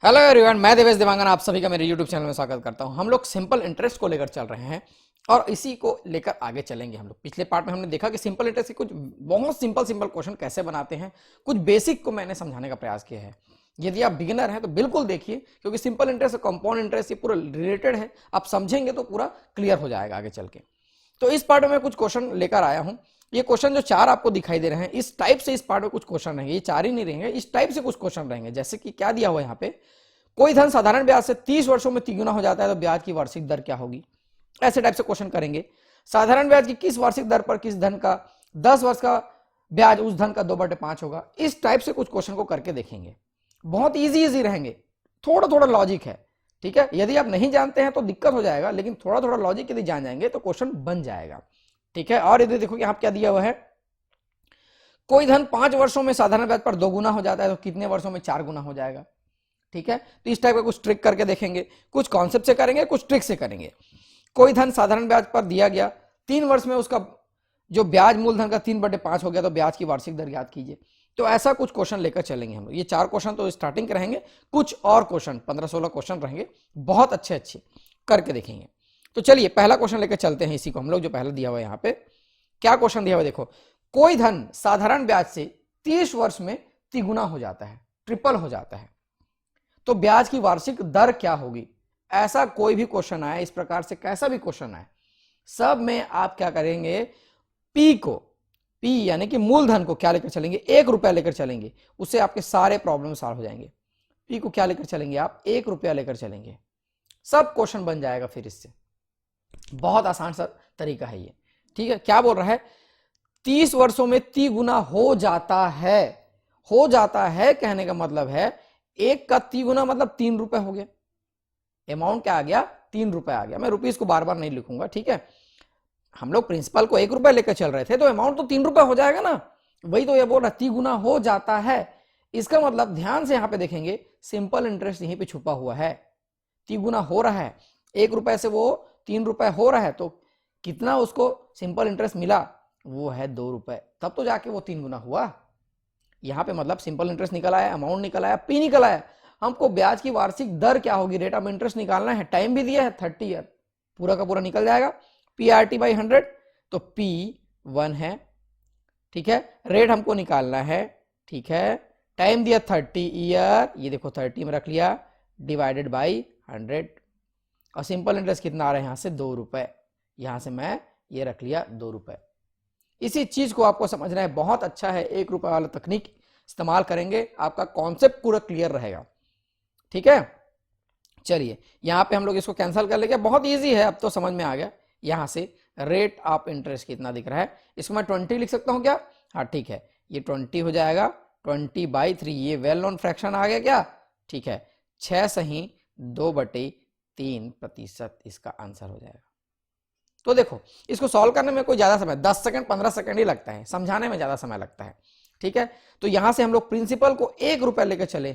Hello everyone, मैं देवेश देवांगन आप सभी का मेरे यूट्यूब चैनल में स्वागत करता हूं। हम लोग सिंपल इंटरेस्ट को लेकर चल रहे हैं और इसी को लेकर आगे चलेंगे। हम लोग पिछले पार्ट में हमने देखा कि सिंपल इंटरेस्ट के कुछ बहुत सिंपल क्वेश्चन कैसे बनाते हैं, कुछ बेसिक को मैंने समझाने का प्रयास किया है। यदि आप बिगिनर हैं तो बिल्कुल देखिए, क्योंकि सिंपल इंटरेस्ट और कंपाउंड इंटरेस्ट ये पूरा रिलेटेड है। आप समझेंगे तो पूरा क्लियर हो जाएगा आगे चल के। तो इस पार्ट में मैं कुछ क्वेश्चन लेकर आया हूं। ये क्वेश्चन जो चार आपको दिखाई दे रहे हैं, इस टाइप से इस पार्ट में कुछ क्वेश्चन रहेंगे। ये चार ही नहीं रहेंगे, इस टाइप से कुछ क्वेश्चन रहेंगे। जैसे कि क्या दिया हुआ है यहाँ पे, कोई धन साधारण ब्याज से 30 वर्षों में तिगुना हो जाता है तो ब्याज की वार्षिक दर क्या होगी। ऐसे टाइप से क्वेश्चन करेंगे। साधारण ब्याज की किस वार्षिक दर पर किस धन का 10 वर्ष का ब्याज उस धन का 2/5 होगा। इस टाइप से कुछ क्वेश्चन को करके देखेंगे। बहुत इजी रहेंगे, थोड़ा थोड़ा लॉजिक है। ठीक है, यदि आप नहीं जानते हैं तो दिक्कत हो जाएगा, लेकिन थोड़ा थोड़ा लॉजिक यदि जान जाएंगे तो क्वेश्चन बन जाएगा। ठीक है, और यदि देखो यहाँ क्या दिया हुआ है, कोई धन 5 वर्षों में साधारण ब्याज पर 2 गुना हो जाता है तो कितने वर्षों में 4 गुना हो जाएगा। ठीक है, तो इस टाइप का कुछ ट्रिक करके देखेंगे, कुछ कॉन्सेप्ट से करेंगे, कुछ ट्रिक से करेंगे। कोई धन साधारण ब्याज पर दिया गया, 3 वर्ष में उसका जो ब्याज मूलधन का 3/5 हो गया तो ब्याज की वार्षिक दर याद कीजिए। तो ऐसा कुछ क्वेश्चन लेकर चलेंगे हम लोग। ये 4 क्वेश्चन तो स्टार्टिंग के रहेंगे, कुछ और क्वेश्चन 15-16 क्वेश्चन रहेंगे, बहुत अच्छे अच्छे करके देखेंगे। तो चलिए पहला क्वेश्चन लेकर चलते हैं। इसी को हम लोग जो पहला दिया हुआ है यहाँ पे, क्या क्वेश्चन दिया हुआ देखो, कोई धन साधारण ब्याज से 30 वर्ष में तिगुना हो जाता है, ट्रिपल हो जाता है, तो ब्याज की वार्षिक दर क्या होगी। ऐसा कोई भी क्वेश्चन आए, इस प्रकार से कैसा भी क्वेश्चन आए, सब में आप क्या करेंगे, पी को, पी यानी कि मूलधन को क्या लेकर चलेंगे, 1 रुपया लेकर चलेंगे, उससे आपके सारे प्रॉब्लम सॉल्व हो जाएंगे। पी को क्या लेकर चलेंगे आप, 1 रुपया लेकर चलेंगे, सब क्वेश्चन बन जाएगा। फिर इससे बहुत आसान सा तरीका है ये। ठीक है, क्या बोल रहा है, 30 वर्षों में 3 गुना हो जाता है। हो जाता है कहने का मतलब है, 1 का 3 गुना मतलब 3 रुपए हो गया। अमाउंट क्या आ गया, 3 रुपए आ गया। मैं रुपीस को बार बार नहीं लिखूंगा। ठीक है, हम लोग प्रिंसिपल को 1 रुपए लेकर चल रहे थे तो अमाउंट तो 3 रुपए हो जाएगा ना। वही तो ये बोल रहा, 3 गुना हो जाता है। इसका मतलब ध्यान से यहां पे देखेंगे, सिंपल इंटरेस्ट यहीं पे छुपा हुआ है। 3 गुना हो रहा है, 1 रुपए से वो 3 रुपए हो रहा है, तो कितना उसको सिंपल इंटरेस्ट मिला, वो है 2 रुपए। तब तो जाके वो 3 गुना हुआ। यहां पे मतलब सिंपल इंटरेस्ट निकल आया, अमाउंट निकल आया, पी निकल आया। हमको ब्याज की वार्षिक दर क्या होगी, रेट ऑफ इंटरेस्ट निकालना है। टाइम भी दिया है 30 ईयर, पूरा का पूरा निकल जाएगा। PRT/100, तो P1 है। ठीक है, रेट हमको निकालना है। ठीक है, टाइम दिया 30 ईयर, ये देखो 30 में रख लिया, डिवाइडेड बाई 100। और सिंपल इंटरेस्ट कितना आ रहा है यहां से, 2 रुपए। यहां से मैं ये रख लिया 2 रुपए। इसी चीज को आपको समझना है, बहुत अच्छा है। 1 रुपए वाला तकनीक इस्तेमाल करेंगे, आपका कॉन्सेप्ट पूरा क्लियर रहेगा। ठीक है, चलिए यहां पे हम लोग इसको कैंसिल कर लेंगे। बहुत इजी है, अब तो समझ में आ गया। यहां से रेट ऑफ इंटरेस्ट कितना दिख रहा है, इसको मैं 20 लिख सकता हूं क्या, हाँ ठीक है, ये 20 हो जाएगा। 20/3, ये वेल नोन फ्रैक्शन आ गया क्या। ठीक है, 6 सही 2/3% इसका आंसर हो जाएगा। तो देखो, इसको सॉल्व करने में कोई ज्यादा समय, 10 सेकंड 15 सेकंड ही लगता है, समझाने में ज्यादा समय लगता है। ठीक है, तो यहां से हम लोग प्रिंसिपल को 1 रुपए लेकर चले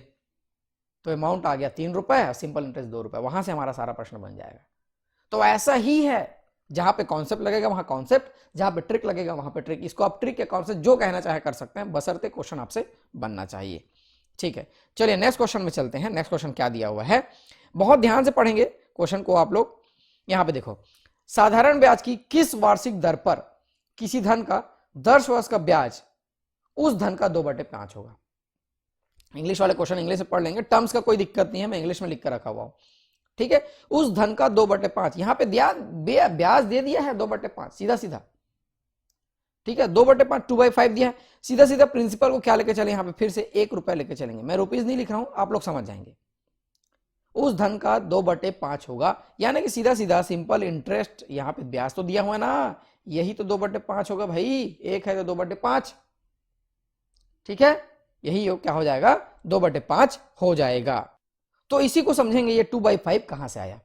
तो अमाउंट आ गया 3 रुपए, सिंपल इंटरेस्ट 2 रुपए। वहां से हमारा सारा प्रश्न बन जाएगा। तो ऐसा ही है, जहां पे कॉन्सेप्ट लगेगा वहां कॉन्सेप्ट, जहां पे ट्रिक लगेगा वहां पे ट्रिक। इसको आप ट्रिक या कॉन्सेप्ट जो कहना चाहे कर सकते हैं, बशर्ते क्वेश्चन आपसे बनना चाहिए। ठीक है, चलिए नेक्स्ट क्वेश्चन में चलते हैं। नेक्स्ट क्वेश्चन क्या दिया हुआ है, बहुत ध्यान से पढ़ेंगे क्वेश्चन को आप लोग। यहां पे देखो, साधारण ब्याज की किस वार्षिक दर पर किसी धन का 10 वर्ष का ब्याज उस धन का 2/5 होगा। इंग्लिश वाले क्वेश्चन इंग्लिश से पढ़ लेंगे, टर्म्स का कोई दिक्कत नहीं है, मैं इंग्लिश में लिख कर रखा हुआ हूं। ठीक है, उस धन का 2/5, यहां पे ब्याज दे दिया है 2/5 सीधा सीधा। ठीक है, 2/5 2/5 दिया है, सीधा सीधा प्रिंसिपल को क्या लेके चले, यहां पे फिर से 1 रुपया लेके चलेंगे। मैं रुपीज नहीं लिख रहा हूं, आप लोग समझ जाएंगे। उस धन का 2/5 होगा, यानी कि सीधा सीधा सिंपल इंटरेस्ट, यहां पे ब्याज तो दिया हुआ है ना, यही तो 2/5 होगा भाई। 1 है तो 2/5। ठीक है, यही हो क्या हो जाएगा, 2/5 हो जाएगा। तो इसी को समझेंगे, ये 2/5 कहां से आया।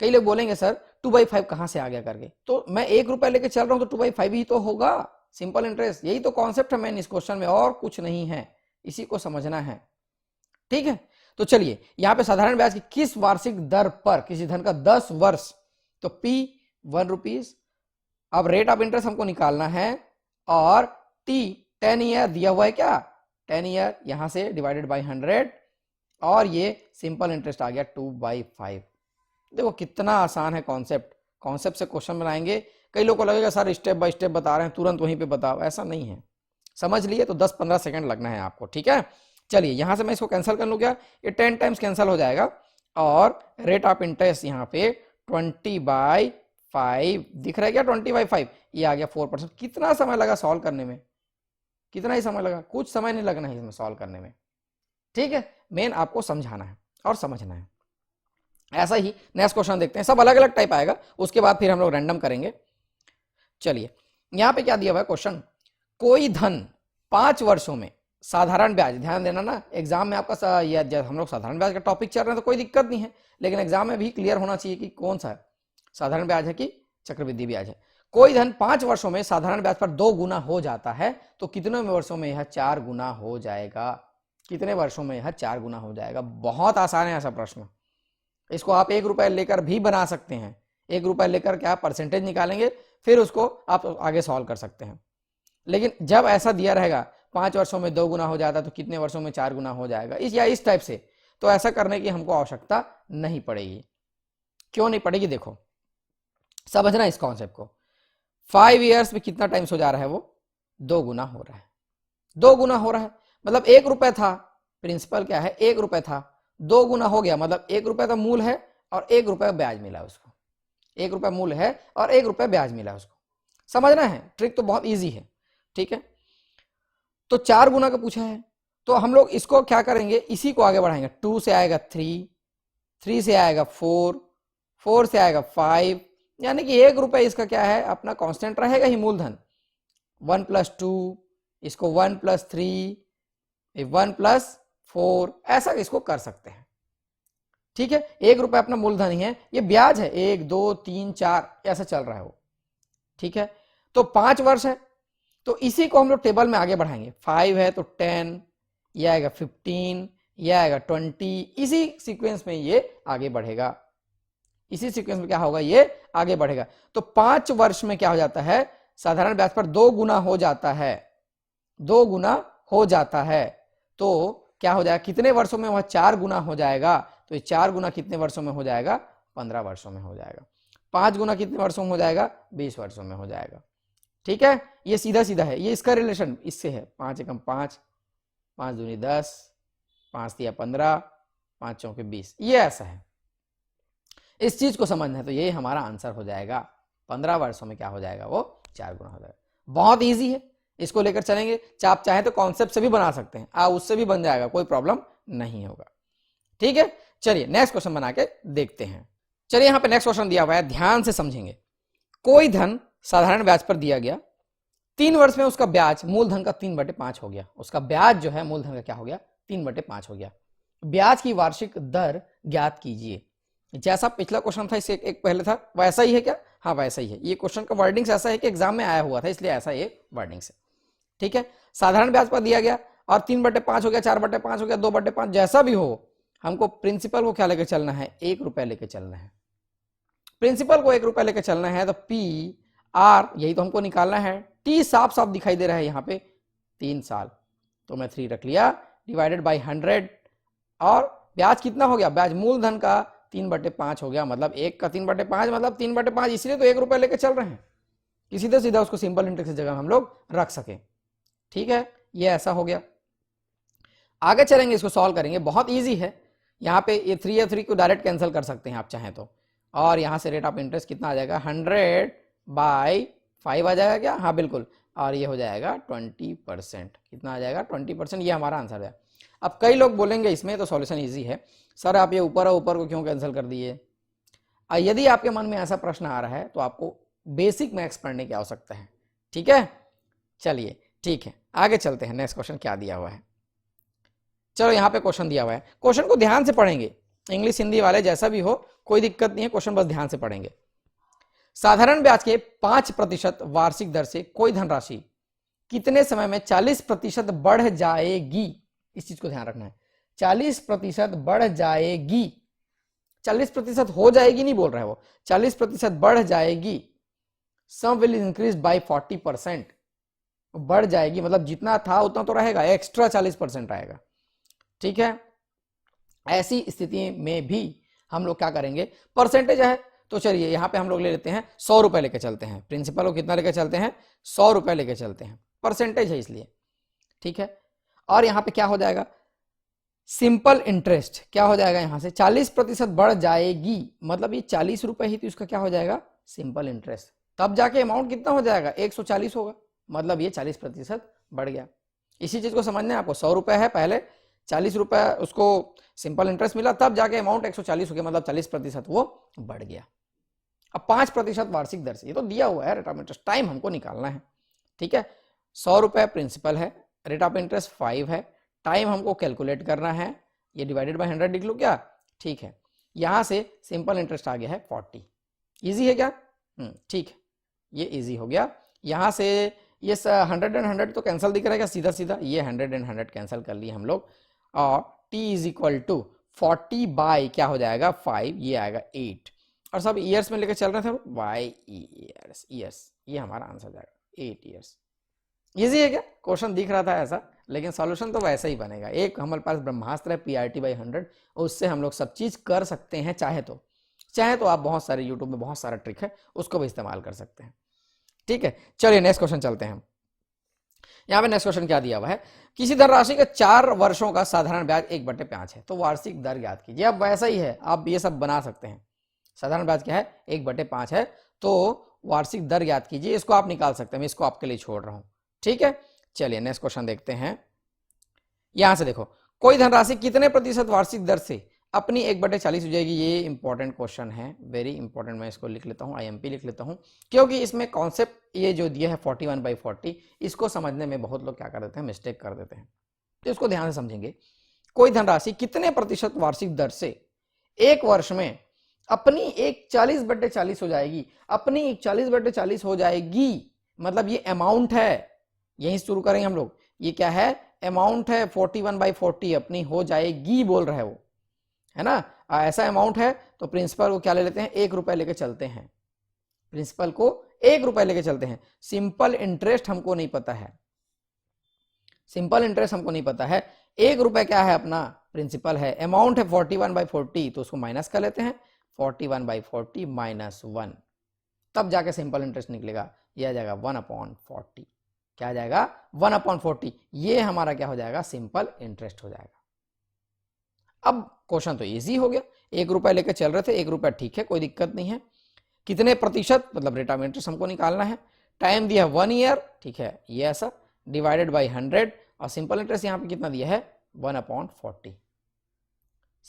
कई लोग बोलेंगे सर 2/5 कहां से आ गया करके, तो मैं 1 रुपया लेके चल रहा हूं तो 2/5 ही तो होगा, सिंपल इंटरेस्ट। यही तो कॉन्सेप्ट है मेन इस क्वेश्चन में, और कुछ नहीं है, इसी को समझना है। ठीक है, तो चलिए यहां पे साधारण ब्याज की किस वार्षिक दर पर किसी धन का 10 वर्ष, तो P 1 रुपीज। अब रेट ऑफ इंटरेस्ट हमको निकालना है, और T 10 ईयर दिया हुआ है क्या, 10 ईयर, यहां से डिवाइडेड बाई 100, और ये सिंपल इंटरेस्ट आ गया 2/5। देखो कितना आसान है कॉन्सेप्ट, कॉन्सेप्ट से क्वेश्चन बनाएंगे। कई लोगों को लगेगा सर स्टेप बाय स्टेप बता रहे हैं, तुरंत वहीं पे बताओ, ऐसा नहीं है। समझ लिए तो 10-15 सेकंड लगना है आपको, ठीक है। चलिए यहां से मैं इसको कैंसिल कर लूं क्या, ये 10 टाइम्स कैंसिल हो जाएगा और रेट ऑफ इंटरेस्ट यहाँ पे 20/5 दिख रहा है क्या, 20/5 ये आ गया 4%। कितना समय लगा सॉल्व करने में, कितना ही समय लगा, कुछ समय नहीं लगना है इसमें सॉल्व करने में, ठीक है। मेन आपको समझाना है और समझना है। ऐसा ही नेक्स्ट क्वेश्चन देखते हैं, सब अलग अलग टाइप आएगा, उसके बाद फिर हम लोग रैंडम करेंगे। चलिए यहां पे क्या दिया हुआ है क्वेश्चन, कोई धन 5 वर्षों में साधारण ब्याज, ध्यान देना ना एग्जाम में आपका हम लोग साधारण ब्याज का टॉपिक चल रहे हैं तो कोई दिक्कत नहीं है, लेकिन एग्जाम में भी क्लियर होना चाहिए कि कौन सा है, साधारण ब्याज है कि चक्रवृद्धि ब्याज है। कोई धन 5 वर्षों में साधारण ब्याज पर 2 गुना हो जाता है तो कितने वर्षों में यह 4 गुना हो जाएगा, कितने वर्षों में यह 4 गुना हो जाएगा। बहुत आसान है ऐसा प्रश्न, इसको आप 1 रुपए लेकर भी बना सकते हैं। 1 रुपए लेकर क्या परसेंटेज निकालेंगे, फिर उसको आप आगे सॉल्व कर सकते हैं। लेकिन जब ऐसा दिया रहेगा 5 वर्षों में 2 गुना हो जाता तो कितने वर्षों में 4 गुना हो जाएगा, इस टाइप से, तो ऐसा करने की हमको आवश्यकता नहीं पड़ेगी। क्यों नहीं पड़ेगी, देखो समझना इस कॉन्सेप्ट को। 5 ईयर्स में कितना टाइम्स हो जा रहा है, वो 2 गुना हो रहा है। 2 गुना हो रहा है मतलब 1 रुपए था, प्रिंसिपल क्या है 1 रुपए था, 2 गुना हो गया मतलब 1 रुपए का मूल है और 1 रुपए ब्याज मिला उसको, 1 रुपए मूल है और 1 रुपए ब्याज मिला उसको। समझना है, ट्रिक तो बहुत इजी है, ठीक है। तो 4 गुना का पूछा है तो हम लोग इसको क्या करेंगे, इसी को आगे बढ़ाएंगे। 2 से आएगा 3, 3 से आएगा 4, 4 से आएगा 5, यानी कि 1 रुपए इसका क्या है अपना कांस्टेंट रहेगा ही मूलधन। 1 + 2, इसको 1 + 3, 1 + 4, ऐसा इसको कर सकते हैं, ठीक है। 1 रुपए अपना मूलधन ही है, ये ब्याज है 1 2 3 4 ऐसा चल रहा है वो, ठीक है। तो 5 वर्ष है तो इसी को हम लोग टेबल में आगे बढ़ाएंगे। 5 है तो 10, ये आएगा 15, ये आएगा 20, इसी सीक्वेंस में ये आगे बढ़ेगा, इसी सीक्वेंस में क्या होगा ये आगे बढ़ेगा। तो 5 वर्ष में क्या हो जाता है, साधारण ब्याज पर 2 गुना हो जाता है, 2 गुना हो जाता है। तो क्या हो जाएगा, कितने वर्षों में वह 4 गुना हो जाएगा, तो ये 4 गुना कितने वर्षों में हो जाएगा, 15 वर्षों में हो जाएगा। 5 गुना कितने वर्षों में हो जाएगा, 20 वर्षों में हो जाएगा, ठीक है। ये सीधा सीधा है, ये इसका रिलेशन इससे है, 5 एकम 5, 5 दूनी 10, 5 तिया 15, 5 चौके 20, ये ऐसा है। इस चीज को समझना है तो ये हमारा आंसर हो जाएगा, 15 वर्षों में क्या हो जाएगा, वो 4 गुना हो जाएगा। बहुत ईजी है, इसको लेकर चलेंगे। आप चाहे तो कॉन्सेप्ट से भी बना सकते हैं, उससे भी बन जाएगा, कोई प्रॉब्लम नहीं होगा, ठीक है। चलिए नेक्स्ट क्वेश्चन बना के देखते हैं। चलिए यहाँ पे नेक्स्ट क्वेश्चन दिया हुआ है, ध्यान से समझेंगे। कोई धन साधारण ब्याज पर दिया गया, 3 वर्ष में उसका ब्याज मूलधन का 3/5 हो गया। उसका ब्याज जो है मूलधन का क्या हो गया, 3/5 हो गया। ब्याज की वार्षिक दर ज्ञात कीजिए। जैसा पिछला क्वेश्चन था इससे एक पहले था वैसा ही है क्या, हाँ वैसा ही है। ये क्वेश्चन का वर्डिंग्स ऐसा है कि एग्जाम में आया हुआ था, इसलिए ऐसा ये वर्डिंग्स है, ठीक है। साधारण ब्याज पर दिया गया और 3/5 हो गया, 4/5 हो गया, 2/5, जैसा भी हो, हमको प्रिंसिपल को क्या लेकर चलना है, 1 रुपए लेकर चलना है। प्रिंसिपल को 1 रुपए लेकर चलना है तो पी आर यही तो हमको निकालना है। टी साफ साफ दिखाई दे रहा है यहाँ पे 3 साल, तो मैं 3 रख लिया, डिवाइडेड बाई 100, और ब्याज कितना हो गया, ब्याज मूलधन का 3/5 हो गया, मतलब 1 का 3/5 मतलब 3/5, इसलिए तो 1 रुपए लेकर चल रहे हैं कि सीधा सीधा उसको सिंपल इंटरेस्ट की जगह हम लोग रख सके, ठीक है। ये ऐसा हो गया। आगे चलेंगे, इसको सॉल्व करेंगे, बहुत ईजी है। यहाँ पे ये 3 या 3 को डायरेक्ट कैंसिल कर सकते हैं आप चाहें तो, और यहाँ से रेट ऑफ इंटरेस्ट कितना आ जाएगा, 100/5 आ जाएगा क्या, हाँ बिल्कुल, और ये हो जाएगा 20%, कितना आ जाएगा 20%, ये हमारा आंसर है। अब कई लोग बोलेंगे इसमें तो सॉल्यूशन इजी है, सर आप ये ऊपर और ऊपर को क्यों कैंसिल कर दिए। यदि आपके मन में ऐसा प्रश्न आ रहा है तो आपको बेसिक मैथ्स पढ़ने की आवश्यकता है, ठीक है। चलिए ठीक है, आगे चलते हैं। नेक्स्ट क्वेश्चन क्या दिया हुआ है, चलो यहाँ पे क्वेश्चन दिया हुआ है, क्वेश्चन को ध्यान से पढ़ेंगे, इंग्लिश हिंदी वाले जैसा भी हो कोई दिक्कत नहीं है, क्वेश्चन बस ध्यान से पढ़ेंगे। साधारण ब्याज के 5% वार्षिक दर से कोई धनराशि कितने समय में 40% बढ़ जाएगी, इस चीज को ध्यान रखना है। 40% बढ़ जाएगी, 40% हो जाएगी नहीं बोल रहा है वो, 40% बढ़ जाएगी। सम विल इंक्रीज बाय 40%, बढ़ जाएगी मतलब जितना था उतना तो रहेगा, एक्स्ट्रा 40% आएगा, ठीक है। ऐसी स्थिति में भी हम लोग क्या करेंगे, परसेंटेज है तो चलिए यहाँ पे हम लोग ले लेते हैं 100 रुपए लेके चलते हैं, प्रिंसिपल को कितना लेके चलते हैं, 100 रुपए लेके चलते हैं, परसेंटेज है इसलिए, ठीक है। और यहाँ पे क्या हो जाएगा, सिंपल इंटरेस्ट क्या हो जाएगा, यहाँ से 40% बढ़ जाएगी, मतलब ये 40 रुपए ही, तो इसका क्या हो जाएगा, सिंपल इंटरेस्ट। तब जाके अमाउंट कितना हो जाएगा, 140 होगा, मतलब ये 40% बढ़ गया। इसी चीज को समझना है आपको, 100 रुपए है पहले, 40 रुपए उसको सिंपल इंटरेस्ट मिला, तब जाके अमाउंट 140 हो गया, मतलब 40% वो बढ़ गया। अब 5% वार्षिक दर से, ये तो दिया हुआ है रेट ऑफ इंटरेस्ट, टाइम हमको निकालना है, ठीक है। 100 रुपए प्रिंसिपल है, रेट ऑफ इंटरेस्ट 5 है, टाइम हमको कैलकुलेट करना है, ये डिवाइडेड बाय 100 लिख लो क्या, ठीक है। यहां से सिंपल इंटरेस्ट आ गया है 40, इजी है क्या, ठीक है, ये इजी हो गया। यहां से ये 100 एंड 100 तो कैंसिल दिख रहा है क्या, सीधा सीधा ये 100 एंड 100 कैंसिल कर लिए हम लोग, और t is equal to 40 by क्या हो जाएगा 5, ये आएगा 8, और सब ईयर्स में लेकर चल रहे थे बाई ईयर्स, ये हमारा आंसर जाएगा 8 ईयर्स। इजी है क्या, क्वेश्चन दिख रहा था ऐसा, लेकिन सॉल्यूशन तो वैसा ही बनेगा। एक हमारे पास ब्रह्मास्त्र है PRT बाई 100, उससे हम लोग सब चीज कर सकते हैं, चाहे तो आप बहुत सारे यूट्यूब में बहुत सारा ट्रिक है, उसको भी इस्तेमाल कर सकते हैं, ठीक है। चलिए नेक्स्ट क्वेश्चन चलते हैं। यहाँ पे नेक्स्ट क्वेश्चन क्या दिया हुआ है, किसी धनराशि का 4 वर्षों का साधारण ब्याज 1/5 है, तो वार्षिक दर ज्ञात कीजिए। अब वैसा ही है, आप ये सब बना सकते हैं। साधारण ब्याज क्या है, 1/5 है, तो वार्षिक दर ज्ञात कीजिए, इसको आप निकाल सकते हैं, मैं इसको आपके लिए छोड़ रहा हूं, ठीक है। चलिए नेक्स्ट क्वेश्चन देखते हैं। यहां से देखो, कोई धनराशि कितने प्रतिशत वार्षिक दर से अपनी 1/40 हो जाएगी, ये इंपॉर्टेंट क्वेश्चन है, वेरी इंपॉर्टेंट। मैं इसको लिख लेता हूं, IMP लिख लेता हूं, क्योंकि इसमें कॉन्सेप्ट ये जो दिया है 41/40, इसको समझने में बहुत लोग क्या कर देते हैं, मिस्टेक कर देते हैं, तो इसको ध्यान से समझेंगे। कोई धनराशि कितने प्रतिशत वार्षिक दर से एक वर्ष में अपनी 1/40 हो जाएगी, अपनी 1/40 हो जाएगी, मतलब ये अमाउंट है, यहीं शुरू करेंगे हम लोग, ये क्या है, अमाउंट है, 41/40 अपनी हो जाएगी बोल रहे हैं वो, है ना। ऐसा अमाउंट है तो प्रिंसिपल को क्या ले लेते हैं, 1 रुपए लेके चलते हैं, प्रिंसिपल को 1 रुपए लेके चलते हैं। सिंपल इंटरेस्ट हमको नहीं पता है, सिंपल इंटरेस्ट हमको नहीं पता है, 1 रुपए क्या है अपना प्रिंसिपल है, अमाउंट है 41/40, तो उसको माइनस कर लेते हैं, 41/40 माइनस 1, तब जाके सिंपल इंटरेस्ट निकलेगा, यह आ जाएगा 1/40, क्या आ जाएगा 1/40, ये हमारा क्या हो जाएगा, सिंपल इंटरेस्ट हो जाएगा। अब क्वेश्चन तो इजी हो गया, 1 रुपए लेकर चल रहे थे, 1 रुपया ठीक है, कोई दिक्कत नहीं है। कितने प्रतिशत, मतलब रेट ऑफ इंटरेस्ट हमको निकालना है, टाइम दिया 1 ईयर, ठीक है, ये ऐसा डिवाइडेड बाई 100, और सिंपल इंटरेस्ट यहाँ पे कितना दिया है 1/40,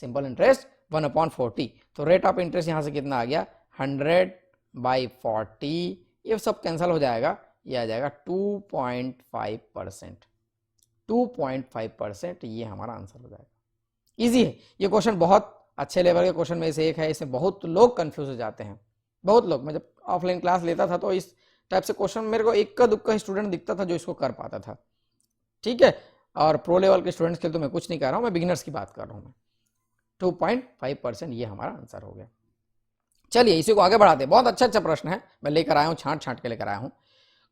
सिंपल इंटरेस्ट 1/40, तो रेट ऑफ इंटरेस्ट यहाँ से कितना आ गया 100/40, ये सब कैंसिल हो जाएगा, ये आ जाएगा 2.5%, 2.5%, ये हमारा आंसर हो जाएगा। इजी है ये क्वेश्चन, बहुत अच्छे लेवल के क्वेश्चन में से एक है, इसमें बहुत लोग कंफ्यूज हो जाते हैं, बहुत लोग। मैं जब ऑफलाइन क्लास लेता था तो इस टाइप से क्वेश्चन मेरे को इक्का दुक्का स्टूडेंट दिखता था जो इसको कर पाता था, ठीक है। और प्रो लेवल के स्टूडेंट्स के लिए तो मैं कुछ नहीं कर रहा हूं, मैं बिगिनर्स की बात कर रहा हूं मैं। 2.5%, ये हमारा आंसर हो गया। चलिए इसी को आगे बढ़ाते हैं, बहुत अच्छा प्रश्न है, मैं लेकर आया हूं, छांट के लेकर आया हूं।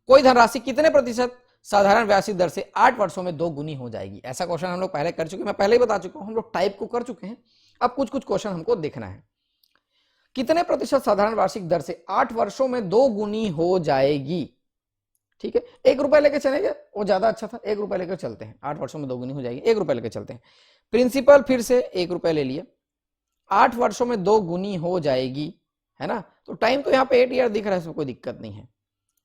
कोई धनराशि कितने प्रतिशत साधारण वार्षिक दर से 8 वर्षों में 2 गुनी हो जाएगी, ऐसा क्वेश्चन हम लोग पहले कर चुके हैं, मैं पहले ही बता चुका हूं, हम लोग टाइप को कर चुके हैं। अब कुछ क्वेश्चन हमको देखना है, कितने प्रतिशत साधारण वार्षिक दर से 8 वर्षों में 2 गुनी हो जाएगी, ठीक है। 1 रुपए लेके चलेंगे, वो ज्यादा अच्छा था, 1 रुपए लेकर चलते हैं, 8 वर्षों में 2 गुनी हो जाएगी, 1 रुपए लेकर चलते हैं। प्रिंसिपल फिर से 1 रुपए ले लिए, 8 वर्षों में 2 गुनी हो जाएगी, है ना, तो टाइम तो यहाँ पे 8 ईयर दिख रहा है, इसमें कोई दिक्कत नहीं है।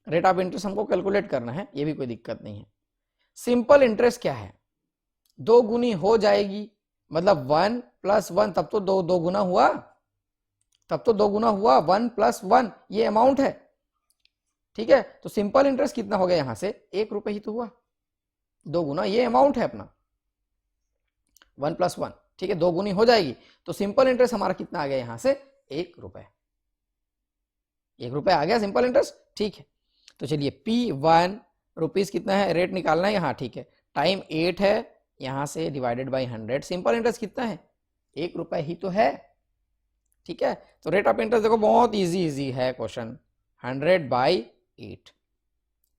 रेट ऑफ इंटरेस्ट हमको कैलकुलेट करना है, ये भी कोई दिक्कत नहीं है। सिंपल इंटरेस्ट क्या है, 2 गुनी हो जाएगी, मतलब 1 + 1, तब तो 2 गुना हुआ, तब तो 2 गुना हुआ, 1 + 1 ये अमाउंट है, ठीक है। तो सिंपल इंटरेस्ट कितना हो गया, यहां से 1 रुपए ही तो हुआ, 2 गुना ये अमाउंट है अपना, 1 + 1, ठीक है, 2 गुनी हो जाएगी, तो सिंपल इंटरेस्ट हमारा कितना आ गया यहां से 1 रुपए, 1 रुपए आ गया सिंपल इंटरेस्ट, ठीक है। तो चलिए P1 रुपीज कितना है, रेट निकालना है यहाँ, ठीक है, टाइम 8 है, यहां से डिवाइडेड बाई 100, सिंपल इंटरेस्ट कितना है 1 रुपए ही तो है, ठीक है। तो रेट ऑफ इंटरेस्ट देखो बहुत इजी है क्वेश्चन, 100/8,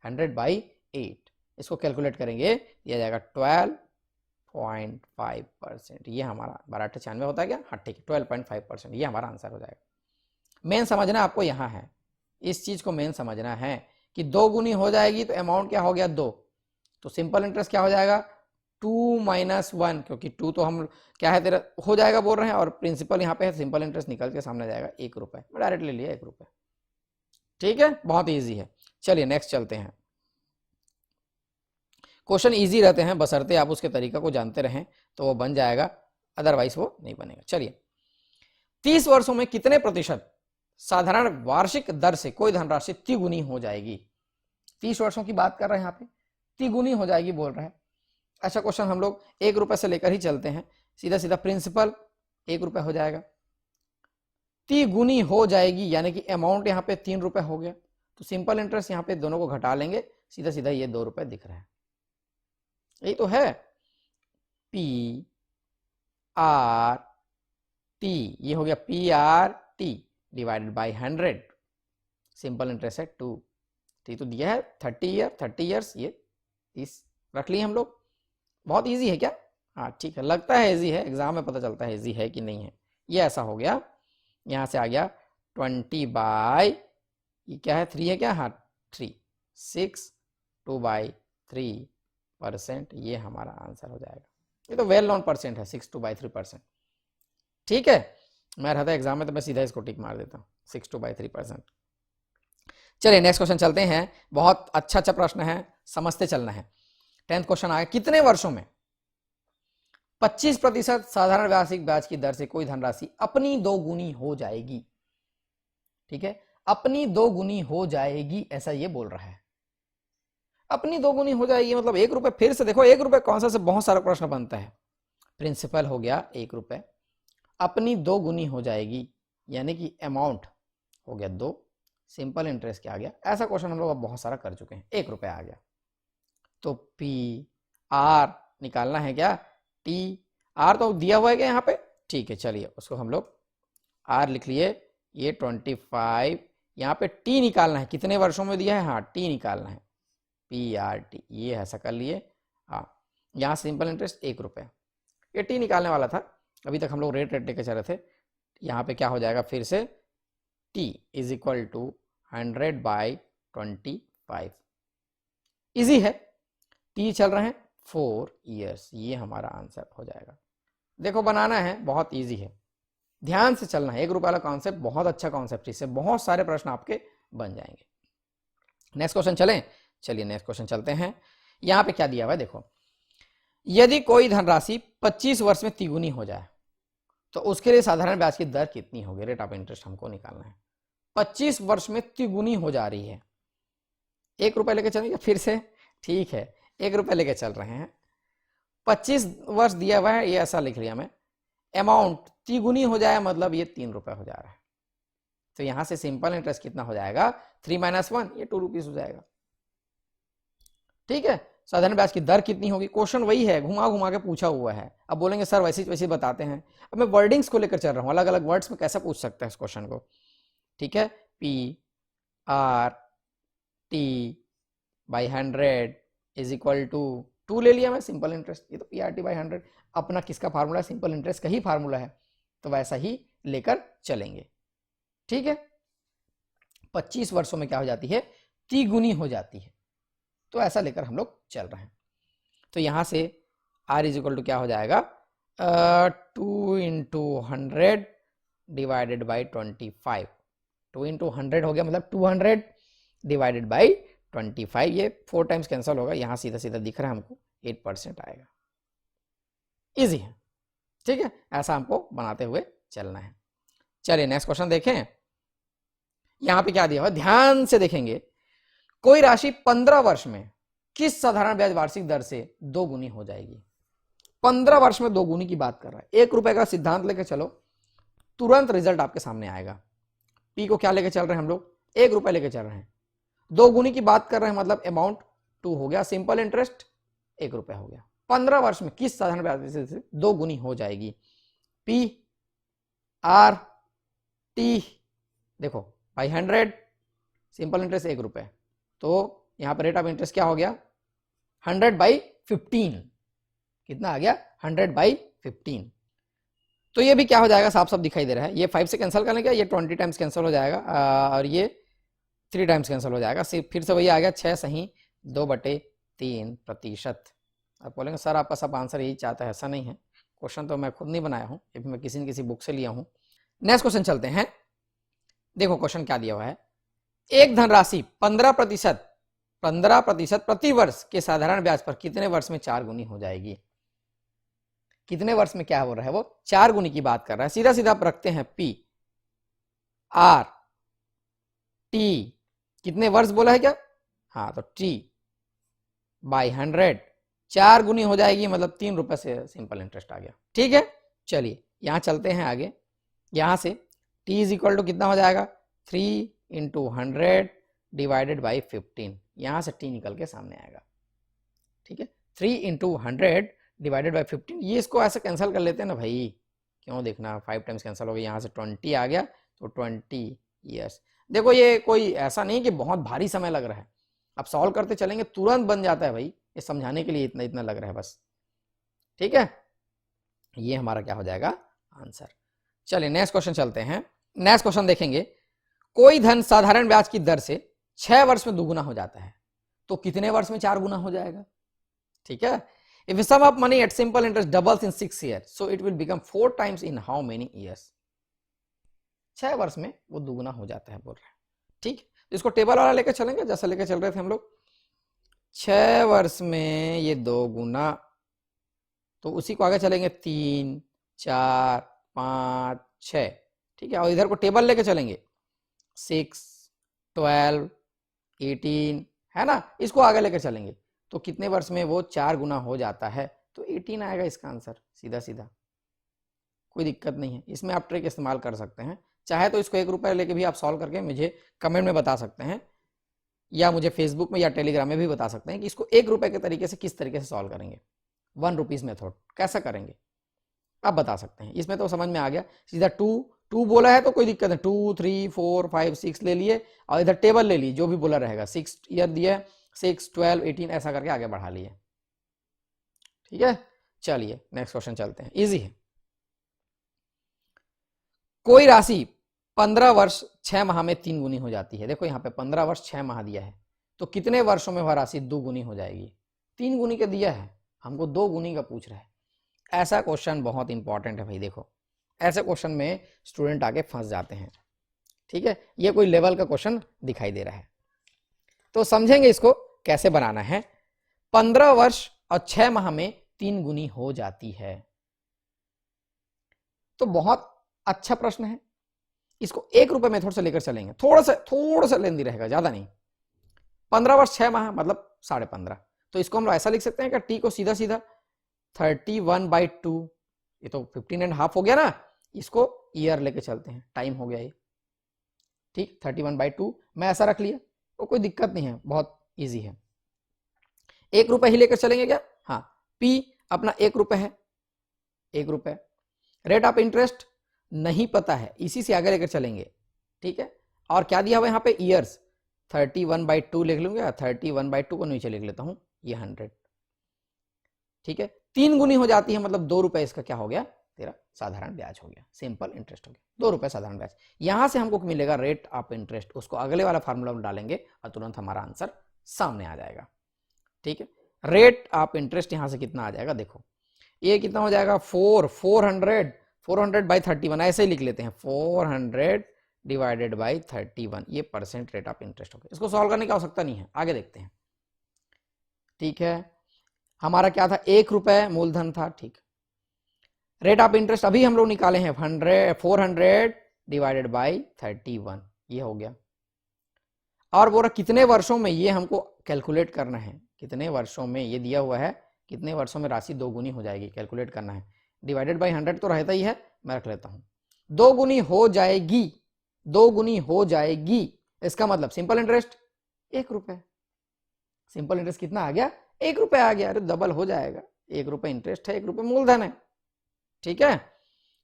100/8, इसको कैलकुलेट करेंगे, ये आ जाएगा 12, 12.5%। ये हमारा 12/96 होता है क्या? हाँ ठीक है, 12.5%, ये हमारा आंसर हो जाएगा। मेन समझना आपको यहाँ है, इस चीज को मेन समझना है कि 2 गुनी हो जाएगी तो अमाउंट क्या हो गया? 2। तो सिंपल इंटरेस्ट क्या हो जाएगा? 2 - 1, क्योंकि 2 तो हम क्या है तेरा हो जाएगा बोल रहे हैं, और प्रिंसिपल यहाँ पे है, सिंपल इंटरेस्ट निकल के सामने जाएगा 1 रुपए, मैं डायरेक्ट ले लिया 1 रुपए। ठीक है, बहुत ईजी है। चलिए नेक्स्ट चलते हैं। क्वेश्चन इजी रहते हैं, बशर्ते आप उसके तरीका को जानते रहें तो वो बन जाएगा, अदरवाइज वो नहीं बनेगा। चलिए, 30 वर्षों में कितने प्रतिशत साधारण वार्षिक दर से कोई धनराशि तिगुनी हो जाएगी? 30 वर्षों की बात कर रहे हैं यहाँ पे, तिगुनी हो जाएगी बोल रहे हैं। अच्छा क्वेश्चन हम लोग 1 रुपए से लेकर ही चलते हैं, सीधा सीधा प्रिंसिपल 1 रुपए हो जाएगा, तिगुनी हो जाएगी यानी कि अमाउंट यहाँ पे 3 रुपए हो गया, तो सिंपल इंटरेस्ट यहाँ पे दोनों को घटा लेंगे, सीधा सीधा ये 2 रुपए दिख रहा है, यही तो है। पी आर टी, ये हो गया P R T divided by 100, simple interest है 2, ठीक तो दिया है 30 ईयर्स, ये 30 रख लिए हम लोग। बहुत इजी है क्या? हाँ ठीक है, लगता है इजी है, एग्जाम में पता चलता है इजी है कि नहीं है। ये ऐसा हो गया, यहाँ से आ गया 20 बाई, ये क्या है 3 है क्या? हाँ 3, 6, 2/3%, ये हमारा आंसर हो जाएगा। ये तो वेल नोन परसेंट है 6/2/3%। ठीक है, मैं रहता एग्जाम में तो मैं सीधा इसको टिक मार देता हूँ 6/2/3%। चलिए नेक्स्ट क्वेश्चन चलते हैं, बहुत अच्छा प्रश्न है, समझते चलना है। 10th क्वेश्चन आया, कितने वर्षों में 25% साधारण वार्षिक ब्याज की दर से कोई धनराशि अपनी 2 गुनी हो जाएगी? ठीक है, अपनी 2 गुनी हो जाएगी ऐसा ये बोल रहा है। अपनी 2 गुनी हो जाएगी मतलब 1 रुपए, फिर से देखो 1 रुपए कौन सा से बहुत सारा प्रश्न बनता है। प्रिंसिपल हो गया 1 रुपए, अपनी 2 गुनी हो जाएगी यानी कि अमाउंट हो गया 2, सिंपल इंटरेस्ट क्या आ गया? ऐसा क्वेश्चन हम लोग अब बहुत सारा कर चुके हैं, 1 रुपए आ गया, तो पी आर निकालना है क्या? टी आर तो दिया हुआ है क्या यहाँ पे? ठीक है, चलिए उसको हम लोग आर लिख लिए, ये 25, यहाँ पे टी निकालना है, कितने वर्षों में दिया है? हाँ टी निकालना है, पी आर टी, ये ऐसा कर लिए। हाँ, यहाँ सिंपल इंटरेस्ट 1 रुपए, ये टी निकालने वाला था, अभी तक हम लोग रेट लेके चल रहे थे। यहाँ पे क्या हो जाएगा फिर से? T is equal to 100/25, easy है। टी चल रहे हैं 4 ईयर्स, ये हमारा आंसर हो जाएगा। देखो बनाना है, बहुत इजी है, ध्यान से चलना है। 1 रुपए वाला कॉन्सेप्ट बहुत अच्छा कॉन्सेप्ट, इससे बहुत सारे प्रश्न आपके बन जाएंगे। नेक्स्ट क्वेश्चन चलें, चलिए नेक्स्ट क्वेश्चन चलते हैं। यहाँ पे क्या दिया हुआ है देखो, यदि कोई धनराशि 25 वर्ष में तिगुनी हो जाए तो उसके लिए साधारण ब्याज की दर कितनी होगी? रेट ऑफ इंटरेस्ट हमको निकालना है। 25 वर्ष में तिगुनी हो जा रही है, 1 रुपए लेके चलेंगे फिर से, ठीक है 1 रुपए लेके चल रहे हैं। 25 वर्ष दिया हुआ है, ये ऐसा लिख लिया मैं, अमाउंट तिगुनी हो जाए मतलब ये 3 रुपए हो जा रहा है, तो यहां से सिंपल इंटरेस्ट कितना हो जाएगा? 3 - 1, ये 2 रुपीज हो जाएगा। ठीक है, साधारण ब्याज की दर कितनी होगी? क्वेश्चन वही है, घुमा घुमा के पूछा हुआ है। अब बोलेंगे सर वैसे वैसे बताते हैं, अब मैं वर्डिंग्स को लेकर चल रहा हूँ, अलग अलग वर्ड्स में कैसे पूछ सकता है इस क्वेश्चन को। ठीक है, P R T by 100 is equal to 2 ले लिया मैं, सिंपल इंटरेस्ट, ये तो पी आर टी बाई 100 अपना किसका फार्मूला है? सिंपल इंटरेस्ट का ही फार्मूला है, तो वैसा ही लेकर चलेंगे। ठीक है, 25 वर्षों में क्या हो जाती है? तिगुनी हो जाती है, तो ऐसा लेकर हम लोग चल रहे हैं। तो यहां से r इज इक्वल टू क्या हो जाएगा? 2 × 100 डिवाइडेड बाई 25, 2 × 100 हो गया मतलब 200 डिवाइडेड बाई 25, ये 4 टाइम्स कैंसिल होगा, यहां सीधा सीधा दिख रहा है हमको 8% आएगा। इजी है, ठीक है, ऐसा हमको बनाते हुए चलना है। चलिए नेक्स्ट क्वेश्चन देखें, यहां पे क्या दिया हुआ, ध्यान से देखेंगे। कोई राशि 15 वर्ष में किस साधारण ब्याज वार्षिक दर से 2 गुनी हो जाएगी? 15 वर्ष में 2 गुनी की बात कर रहा है, 1 रुपए का सिद्धांत लेकर चलो, तुरंत रिजल्ट आपके सामने आएगा। पी को क्या लेकर चल रहे हैं हम लोग? 1 रुपए लेकर चल रहे हैं, 2 गुनी की बात कर रहे हैं मतलब अमाउंट 2 हो गया, सिंपल इंटरेस्ट 1 रुपए हो गया। 15 वर्ष में किस साधारण ब्याज से 2 गुनी हो जाएगी? पी आर टी देखो बाई 100, सिंपल इंटरेस्ट 1 रुपए, तो यहां पर रेट ऑफ इंटरेस्ट क्या हो गया? 100/15, कितना आ गया 100/15। तो ये भी क्या हो जाएगा, साफ साफ दिखाई दे रहा है, ये 5 से कैंसिल करने का, ये 20 टाइम्स कैंसिल हो जाएगा और ये 3 टाइम्स कैंसिल हो जाएगा, फिर से वही आ गया 6 सही 2/3%। आप बोलेंगे सर आपका सब आंसर यही चाहता है, ऐसा नहीं है, क्वेश्चन तो मैं खुद नहीं बनाया हूँ, ये भी मैं किसी न किसी बुक से लिया हूँ। नेक्स्ट क्वेश्चन चलते हैं, देखो क्वेश्चन क्या दिया हुआ है। एक धनराशि 15% प्रति वर्ष के साधारण ब्याज पर कितने वर्ष में 4 गुनी हो जाएगी। कितने वर्ष में क्या हो रहा है, वो 4 गुनी की बात कर रहा है। सीधा सीधा आप रखते हैं P R T, कितने वर्ष बोला है क्या, हाँ तो T/100 4 गुनी हो जाएगी, मतलब 3 रुपए से सिंपल इंटरेस्ट आ गया। ठीक है, चलिए यहां चलते हैं आगे। यहां से T इज इक्वल टू कितना हो जाएगा 3 × 100 / 15, यहां से T निकल के सामने आएगा। ठीक है, 3 × 100 / 15, ये इसको ऐसे कैंसिल कर लेते हैं ना भाई, क्यों देखना, 5 टाइम्स कैंसिल हो गया, यहाँ से 20 आ गया तो 20 ईयर्स। देखो ये कोई ऐसा नहीं कि बहुत भारी समय लग रहा है, अब सॉल्व करते चलेंगे तुरंत बन जाता है भाई, ये समझाने के लिए इतना इतना लग रहा है बस। ठीक है, ये हमारा क्या हो जाएगा आंसर। चलिए नेक्स्ट क्वेश्चन चलते हैं। नेक्स्ट क्वेश्चन देखेंगे, कोई धन साधारण ब्याज की दर से 6 वर्ष में दुगुना हो जाता है, तो कितने वर्ष में 4 गुना हो जाएगा। ठीक है, if the sum of money at simple interest doubles in 6 years, so it will become 4 times in how many years। 6 वर्ष में वो दुगुना हो जाता है बोल रहे हैं। ठीक, इसको टेबल वाला लेकर चलेंगे जैसा लेकर चल रहे थे हम लोग, 6 वर्ष में ये 2 गुना, तो उसी को आगे चलेंगे 3 4 5 6। ठीक है, और इधर को टेबल लेके चलेंगे 6 12 18, है ना, इसको आगे लेकर चलेंगे तो कितने वर्ष में वो 4 गुना हो जाता है, तो 18 आएगा इसका आंसर, सीधा सीधा, कोई दिक्कत नहीं है। इसमें आप ट्रिक इस्तेमाल कर सकते हैं, चाहे तो इसको 1 रुपये लेके भी आप सॉल्व करके मुझे कमेंट में बता सकते हैं, या मुझे फेसबुक में या टेलीग्राम में भी बता सकते हैं कि इसको 1 रुपये के तरीके से किस तरीके से सॉल्व करेंगे, 1 रुपीज मेथड कैसा करेंगे, आप बता सकते हैं। इसमें तो समझ में आ गया, सीधा 2 बोला है तो कोई दिक्कत नहीं, 2 3 4 5 6 ले लिए, और इधर टेबल ले ली जो भी बोला रहेगा, 6 ईयर दिया, 6 12 18 ऐसा करके आगे बढ़ा लिए। ठीक है, चलिए नेक्स्ट क्वेश्चन चलते हैं, इजी है। कोई राशि 15 वर्ष 6 माह में 3 गुनी हो जाती है। देखो यहाँ पे 15 वर्ष 6 माह दिया है, तो कितने वर्षों में वह राशि 2 गुनी हो जाएगी। 3 गुनी का दिया है, हमको 2 गुनी का पूछ रहा है। ऐसा क्वेश्चन बहुत इंपॉर्टेंट है भाई, देखो ऐसे क्वेश्चन में स्टूडेंट आगे फंस जाते हैं। ठीक है, ये कोई लेवल का क्वेश्चन दिखाई दे रहा है, तो समझेंगे इसको कैसे बनाना है। 15 वर्ष और 6 माह में 3 गुनी हो जाती है, तो बहुत अच्छा प्रश्न है। इसको 1 रुपये मेथड से लेकर चलेंगे, थोड़ा सा लेंदी रहेगा, ज्यादा नहीं। 15 वर्ष 6 माह मतलब 15.5, तो इसको हम लोग ऐसा लिख सकते हैं कि टी को सीधा सीधा 31/2, ये तो 15.5 हो गया ना, इसको ईयर लेके चलते हैं, टाइम हो गया ये। ठीक, 31/2 मैं ऐसा रख लिया, तो कोई दिक्कत नहीं है, बहुत इजी है। 1 रुपये ही लेकर चलेंगे क्या, हाँ, पी अपना 1 रुपये है, 1 रुपये। रेट ऑफ इंटरेस्ट नहीं पता है, इसी से आगे लेकर चलेंगे। ठीक है, और क्या दिया हुआ है यहाँ पे, ईयर्स, 31/2 लिख लूंगा, 31/2 को नीचे लिख लेता हूं, ये 100। ठीक है, 3 गुनी हो जाती है, मतलब 2 रुपए इसका क्या हो गया, तेरा साधारण ब्याज हो गया, सिंपल इंटरेस्ट हो गया, 2 रुपए साधारण ब्याज। यहां से हमको मिलेगा रेट ऑफ इंटरेस्ट, उसको अगले वाला फार्मूला में डालेंगे और तुरंत हमारा आंसर सामने आ जाएगा। ठीक है, रेट ऑफ इंटरेस्ट यहां से कितना आ जाएगा, देखो ये कितना हो जाएगा, 400/31, ऐसे ही लिख लेते हैं, 400/31, ये परसेंट रेट ऑफ इंटरेस्ट हो गया। इसको सॉल्व करने की आवश्यकता नहीं है, आगे देखते हैं। ठीक है, हमारा क्या था, 1 रुपये मूलधन था। ठीक, रेट ऑफ इंटरेस्ट अभी हम लोग निकाले हैं 400/31, ये हो गया। और बोला कितने वर्षों में, ये हमको कैलकुलेट करना है, कितने वर्षों में, ये दिया हुआ है कितने वर्षों में राशि 2 गुनी हो जाएगी, कैलकुलेट करना है। /100 तो रहता ही है, मैं रख लेता हूं, 2 गुनी हो जाएगी, 2 गुनी हो जाएगी, इसका मतलब सिंपल इंटरेस्ट 1 रुपये। सिंपल इंटरेस्ट कितना आ गया, 1 रुपये आ गया, अरे डबल हो जाएगा, 1 रुपये इंटरेस्ट है, 1 रुपये मूलधन है। ठीक है,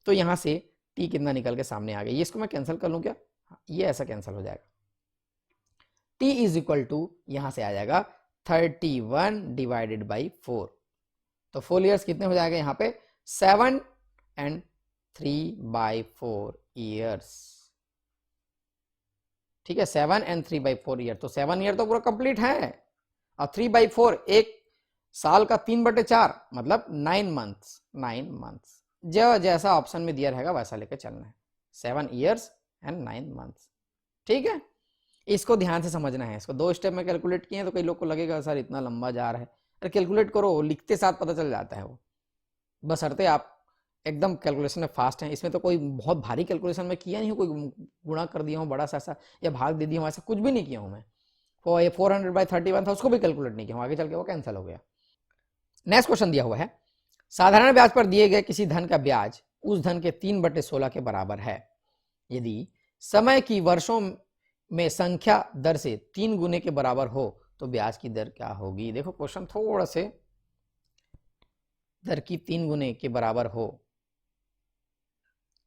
तो यहां से टी कितना निकल के सामने आ गया, ये इसको मैं कैंसिल कर लूं क्या, ये ऐसा कैंसिल हो जाएगा। टी इज इक्वल टू यहां से आ जाएगा 31/4, तो फुल ईयर्स कितने हो जाएगा यहाँ पे 7 and 3/4 ईयर्स। ठीक है, 7 and 3/4 ईयर, तो 7 ईयर तो पूरा कंप्लीट है, और 3/4 एक साल का 3/4 मतलब 9 मंथ्स। 9 मंथ्स जो जैसा ऑप्शन में दिया रहेगा वैसा लेकर चलना है, 7 ईयर्स एंड 9 मंथ्स। ठीक है, इसको ध्यान से समझना है। इसको 2 स्टेप में कैलकुलेट किए तो कई लोग को लगेगा सर इतना लंबा जा रहा है, अरे कैलकुलेट करो, लिखते साथ पता चल जाता है वो, बशर्ते आप एकदम कैलकुलेशन में फास्ट हैं। इसमें तो कोई बहुत भारी कैलकुलेशन में किया नहीं हूँ, कोई गुणा कर दिया हूँ बड़ा सा ऐसा, या भाग दे दिया हूँ, ऐसा कुछ भी नहीं किया हूँ मैं। 400/31 था, उसको भी कैलकुलेट नहीं किया हूँ, आगे चल के वो कैंसिल हो गया। नेक्स्ट क्वेश्चन दिया हुआ है, साधारण ब्याज पर दिए गए किसी धन का ब्याज उस धन के 3/16 के बराबर है। यदि समय की वर्षों में संख्या दर से 3 गुने के बराबर हो तो ब्याज की दर क्या होगी। देखो क्वेश्चन थोड़ा से दर की 3 गुने के बराबर हो,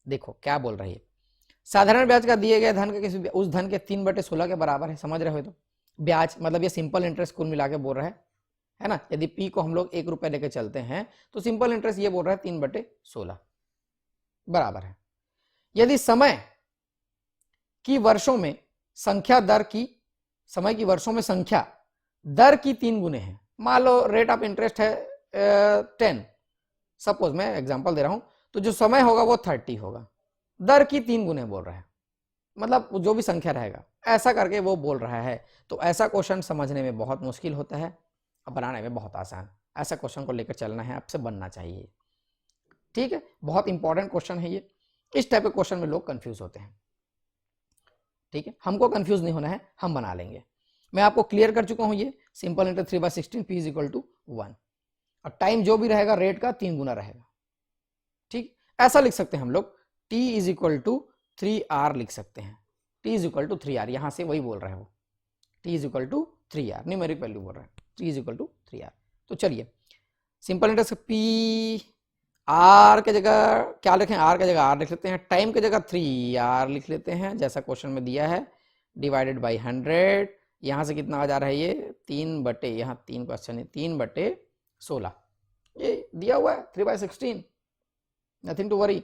देखो क्या बोल रही है, साधारण ब्याज का दिए गए धन का किसी उस धन के 3/16 के बराबर है। समझ रहे हो, तो ब्याज मतलब ये सिंपल इंटरेस्ट कुल मिला के बोल रहा है ना। यदि पी को हम लोग 1 रुपए लेके चलते हैं तो सिंपल इंटरेस्ट ये बोल रहा है 3/16 बराबर है। यदि समय की वर्षों में संख्या दर की, समय की वर्षों में संख्या दर की 3 गुने है, मान लो रेट ऑफ इंटरेस्ट है 10, सपोज मैं एग्जांपल दे रहा हूं, तो जो समय होगा वो 30 होगा, दर की 3 गुने बोल रहा है, मतलब जो भी संख्या रहेगा ऐसा करके वो बोल रहा है। तो ऐसा क्वेश्चन समझने में बहुत मुश्किल होता है और बनाने में बहुत आसान। ऐसा क्वेश्चन को लेकर चलना है, आपसे बनना चाहिए। ठीक है, बहुत इंपॉर्टेंट क्वेश्चन है ये। इस टाइप के क्वेश्चन में लोग कंफ्यूज होते हैं। ठीक है, हमको कंफ्यूज नहीं होना है, हम बना लेंगे। मैं आपको क्लियर कर चुका हूं, ये सिंपल इंटरेस्ट 3/16 P = 1, और टाइम जो भी रहेगा रेट का 3 गुना रहेगा। ठीक, ऐसा लिख सकते हैं हम लोग, T = 3R लिख सकते हैं। T = 3R, यहां से वही बोल रहे हैं वो, T = 3R न्यूमेरिक वैल्यू बोल रहा है, T = 3R। तो चलिए सिंपल इंटरेस्ट P R के जगह क्या लिखें, R के जगह R लिख लेते हैं, टाइम के जगह 3R लिख लेते हैं जैसा क्वेश्चन में दिया है, डिवाइडेड बाई 100। यहां से कितना आ जा रहा है, ये 3 यहाँ 3 क्वेश्चन है, 3/16 ये दिया हुआ है, 3/16, नथिंग टू वरी।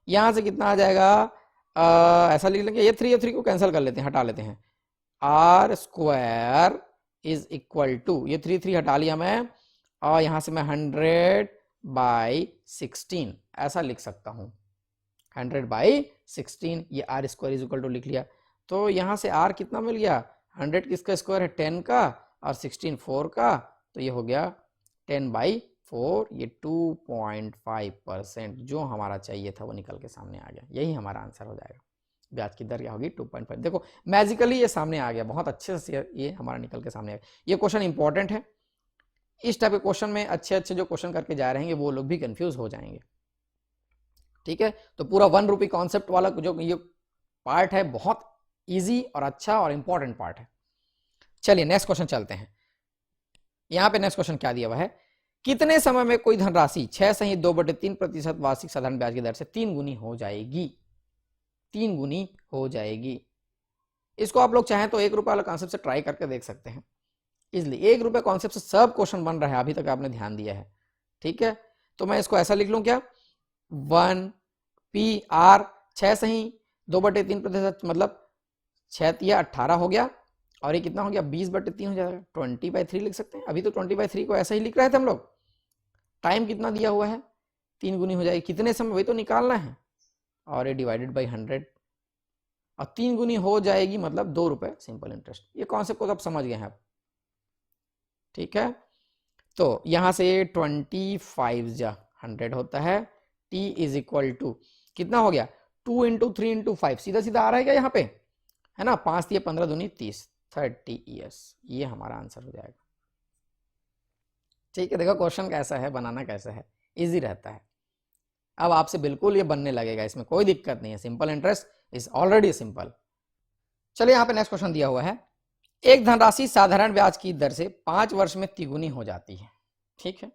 यहां से कितना आ जाएगा, ऐसा लिख लेंगे, ये 3 को कैंसिल कर लेते हैं, हटा लेते हैं, R² = ये 3 हटा लिया मैं, और यहां से मैं 100/16 ऐसा लिख सकता हूं, 100/16, ये R² = लिख लिया। तो यहां से R कितना मिल गया, 100 किसका स्क्वायर है, 10 का, और 16 4 का, तो ये हो गया 10/4, ये 2.5%, जो हमारा चाहिए था वो निकल के सामने आ गया। यही हमारा आंसर हो जाएगा, ब्याज की दर क्या होगी 2.5। देखो मैजिकली ये सामने आ गया, बहुत अच्छे से ये हमारा निकल के सामने आ गया। ये क्वेश्चन इंपॉर्टेंट है, इस टाइप के क्वेश्चन में अच्छे जो क्वेश्चन करके जा रहेंगे वो लोग भी कंफ्यूज हो जाएंगे। ठीक है, तो पूरा 1 रुपी कॉन्सेप्ट वाला जो ये पार्ट है बहुत इजी और अच्छा और इंपॉर्टेंट पार्ट है। चलिए नेक्स्ट क्वेश्चन चलते हैं। यहां पे नेक्स्ट क्वेश्चन क्या दिया हुआ है, कितने समय में कोई धनराशि 6 सहित 2/3% वार्षिक साधारण ब्याज की दर से 3 गुनी हो जाएगी, 3 गुनी हो जाएगी। इसको आप लोग चाहें तो 1 रुपये वाला कॉन्सेप्ट से ट्राई करके देख सकते हैं इजली। 1 रुपये कॉन्सेप्ट से सब क्वेश्चन बन रहा है, अभी तक आपने ध्यान दिया है। ठीक है, तो मैं इसको ऐसा लिख लूं क्या, 1 PR 6 सही 2/3%, मतलब 6 × 18 हो गया, और ये कितना हो गया 20/3 हो जाएगा, 20/3 लिख सकते हैं। अभी तो 20/3 को ऐसा ही लिख रहे थे हम लोग। टाइम कितना दिया हुआ है, 3 गुनी हो जाएगी, कितने समय वही तो निकालना है, और ये डिवाइडेड बाई 100, और 3 गुनी हो जाएगी मतलब 2 रुपए सिंपल इंटरेस्ट। ये कॉन्सेप्ट को तो आप समझ गए हैं आप। ठीक है, तो यहां से 25 × 100 होता है, T = कितना हो गया 2 × 3 × 5, सीधा सीधा आ रहा है क्या यहाँ पे, है ना, 5 × 15 दूनी 30, 30 ईयर्स, ये हमारा आंसर हो जाएगा। ठीक है, देखो क्वेश्चन कैसा है, बनाना कैसा है, इजी रहता है। अब आपसे बिल्कुल ये बनने लगेगा, इसमें कोई दिक्कत नहीं है, simple interest is already simple. चलिए यहाँ पे नेक्स्ट क्वेश्चन दिया हुआ है, एक धनराशि साधारण ब्याज की दर से 5 वर्ष में तिगुनी हो जाती है। ठीक है,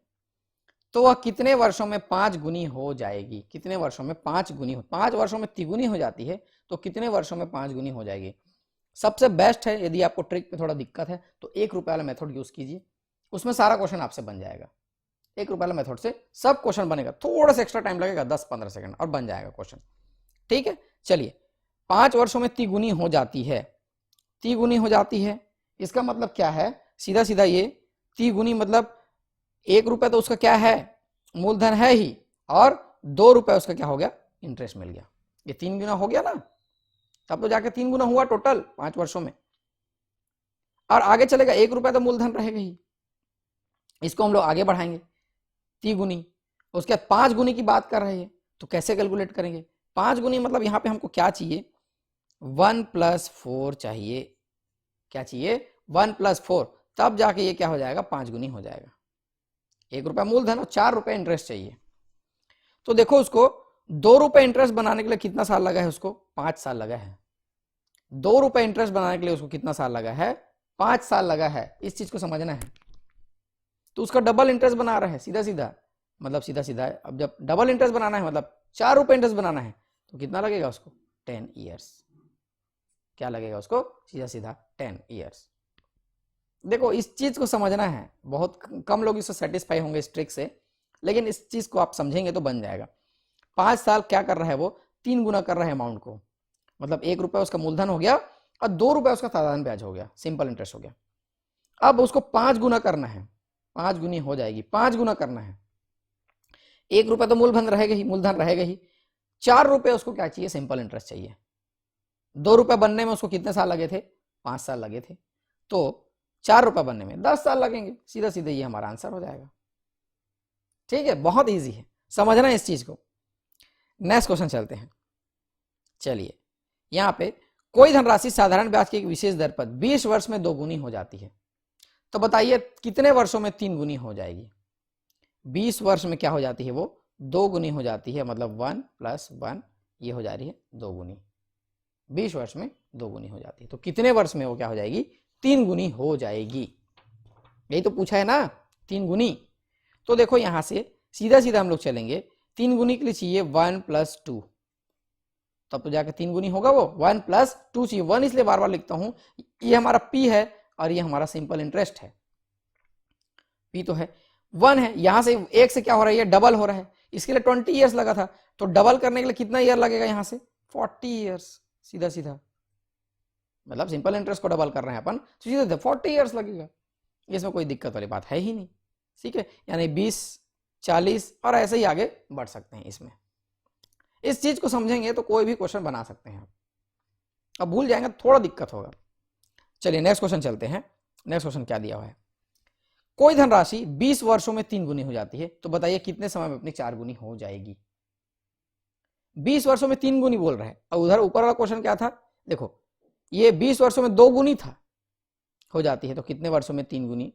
तो वह कितने वर्षों में 5 गुनी हो जाएगी, कितने वर्षों में 5 गुनी हो, 5 वर्षों में तिगुनी हो जाती है, तो कितने वर्षों में 5 गुनी हो जाएगी। सबसे बेस्ट है, यदि आपको ट्रिक पे थोड़ा दिक्कत है तो 1 रुपये वाला मेथड यूज कीजिए, उसमें सारा क्वेश्चन आपसे बन जाएगा। 1 रुपये वाला मेथड से सब क्वेश्चन बनेगा, थोड़ा सा एक्स्ट्रा टाइम लगेगा 10-15 सेकंड और बन जाएगा क्वेश्चन। ठीक है, चलिए 5 वर्षों में तिगुनी हो जाती है, तिगुनी हो जाती है, इसका मतलब क्या है, सीधा सीधा ये तिगुनी मतलब 1 रुपये तो उसका क्या है, मूलधन है ही, और 2 रुपये उसका क्या हो गया, इंटरेस्ट मिल गया। ये 3 गुना हो गया ना, तब तो जाके 3 गुना हुआ टोटल 5 वर्षों में। और आगे चलेगा 1 रुपया तो मूलधन रहेगा ही, इसको हम लोग आगे बढ़ाएंगे तिगुनी, उसके बाद 5 गुनी की बात कर रहे हैं, तो कैसे कैलकुलेट करेंगे 5 गुनी, मतलब यहाँ पे हमको क्या चाहिए, 1 + 4 चाहिए, क्या चाहिए 1 + 4, तब जाके ये क्या हो जाएगा 5 गुनी हो जाएगा। 1 रुपया मूलधन और 4 रुपये इंटरेस्ट चाहिए। तो देखो उसको 2 रुपये इंटरेस्ट बनाने के लिए कितना साल लगा है, उसको 5 साल लगा है। 2 रुपये इंटरेस्ट बनाने के लिए उसको कितना साल लगा है, 5 साल लगा है। इस चीज को समझना है। तो उसका डबल इंटरेस्ट बना रहा है, सीधा सीधा मतलब सीधा सीधा है। अब जब डबल इंटरेस्ट बनाना है मतलब 4 रुपये इंटरेस्ट बनाना है, तो कितना लगेगा उसको 10 ईयर्स। क्या लगेगा उसको, सीधा सीधा 10 ईयर्स। देखो इस चीज को समझना है, बहुत कम लोग इससे सेटिस्फाई होंगे इस ट्रिक से, लेकिन इस चीज को आप समझेंगे तो बन जाएगा। 5 साल क्या कर रहा है वो, 3 गुना कर रहा है अमाउंट को, मतलब 1 रुपया उसका मूलधन हो गया और 2 रुपया उसका साधारण ब्याज हो गया, सिंपल इंटरेस्ट हो गया। अब उसको 5 गुना करना है, 5 गुनी हो जाएगी, 5 गुना करना है। 1 रुपया तो मूलधन रहेगा ही, मूलधन रहेगा ही। 4 रुपये उसको क्या चाहिए, सिंपल इंटरेस्ट चाहिए। 2 रुपये बनने में उसको कितने साल लगे थे, 5 साल लगे थे, तो 4 रुपये बनने में 10 साल लगेंगे। सीधा सीधा ये हमारा आंसर हो जाएगा। ठीक है, बहुत इजी है, समझना है इस चीज को। नेक्स्ट क्वेश्चन चलते हैं। चलिए यहां पे कोई धनराशि साधारण ब्याज की एक विशेष दर पर 20 वर्ष में 2 गुनी हो जाती है, तो बताइए कितने वर्षों में 3 गुनी हो जाएगी। 20 वर्ष में क्या हो जाती है वो 2 गुनी हो जाती है, मतलब 1 + 1 ये हो जा रही है 2 गुनी। 20 वर्ष में 2 गुनी हो जाती है, तो कितने वर्ष में वो क्या हो जाएगी, 3 गुनी हो जाएगी। यही तो पूछा है ना, 3 गुनी। तो देखो यहां से सीधा सीधा हम लोग चलेंगे, 3 गुनी के लिए चाहिए 1 + 2, तब तो जाकर 3 गुनी होगा वो। 1 + 2 चाहिए, 1 इसलिए बार बार लिखता हूं, ये हमारा P है और ये हमारा सिंपल इंटरेस्ट है। P तो है, 1 है, यहां से 1 से क्या हो रहा है, ये डबल हो रहा है, इसके लिए 20 ईयर्स लगा था, तो डबल करने के लिए कितना ईयर लगेगा, यहां से 40 ईयर्स। सीधा सीधा मतलब सिंपल इंटरेस्ट को डबल कर रहे हैं अपन, तो सीधा 40 ईयर्स लगेगा, इसमें कोई दिक्कत वाली बात है ही नहीं। ठीक है, यानी 20, 40 और ऐसे ही आगे बढ़ सकते हैं इसमें। इस चीज को समझेंगे तो कोई भी क्वेश्चन बना सकते हैं। अब भूल जाएंगे तो थोड़ा दिक्कत होगा। चलिए नेक्स्ट क्वेश्चन चलते हैं। नेक्स्ट क्वेश्चन क्या दिया हुआ है, कोई धनराशि 20 वर्षों में 3 गुनी हो जाती है, तो बताइए कितने समय में अपनी 4 गुनी हो जाएगी। 20 वर्षों में 3 गुनी बोल रहा है, और उधर ऊपर वाला क्वेश्चन क्या था, देखो ये 20 वर्षों में 2 गुनी था, हो जाती है, तो कितने वर्षों में 3 गुनी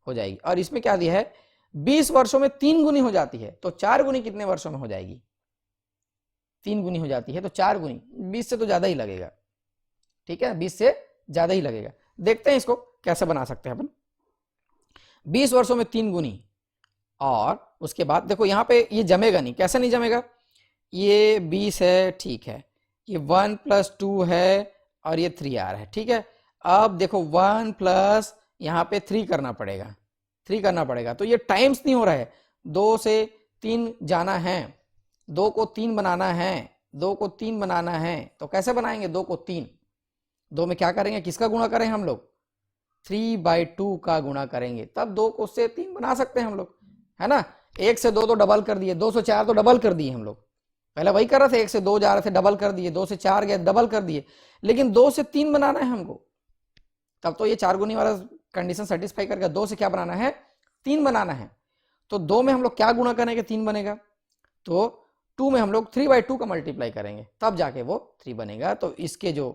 हो जाएगी। और इसमें क्या दिया है, 20 वर्षों में 3 गुनी हो जाती है, तो 4 गुनी कितने वर्षों में हो जाएगी। 3 गुनी हो जाती है तो 4 गुनी, 20 से तो ज्यादा ही लगेगा। ठीक है, 20 से ज्यादा ही लगेगा। देखते हैं इसको कैसे बना सकते हैं अपन। 20 वर्षों में 3 गुनी, और उसके बाद देखो यहां पे ये जमेगा नहीं, कैसे नहीं जमेगा, ये 20 है, ठीक है, ये 1 + 2 है और ये 3 आ रहा है। ठीक है, अब देखो 1 प्लस यहाँ पे 3 करना पड़ेगा, 3 करना पड़ेगा, तो ये टाइम्स नहीं हो रहा है, 2 से 3 जाना है, 2 को 3 बनाना है, 2 को 3 बनाना है, तो कैसे बनाएंगे 2 को 3, 2 में क्या करेंगे, किसका गुणा करें हम लोग, 3/2 का गुणा करेंगे, तब 2 को से 3 बना सकते हैं हम लोग, है ना। 1 से 2 तो डबल कर दिए, 2 से 4 तो डबल कर दिए हम लोग, पहले वही कर रहे थे, 1 से 2 जा रहे थे डबल कर दिए, 2 से 4 गए डबल कर दिए, लेकिन 2 से 3 बनाना है हमको, तब तो ये 4 गुनी वाला कंडीशन सेटिस्फाई करके 2 से क्या बनाना है, 3 बनाना है। तो 2 में हम लोग क्या गुणा करेंगे, 3 बनेगा, तो 2 में हम लोग 3/2 का मल्टीप्लाई करेंगे, तब जाके वो 3 बनेगा। तो इसके जो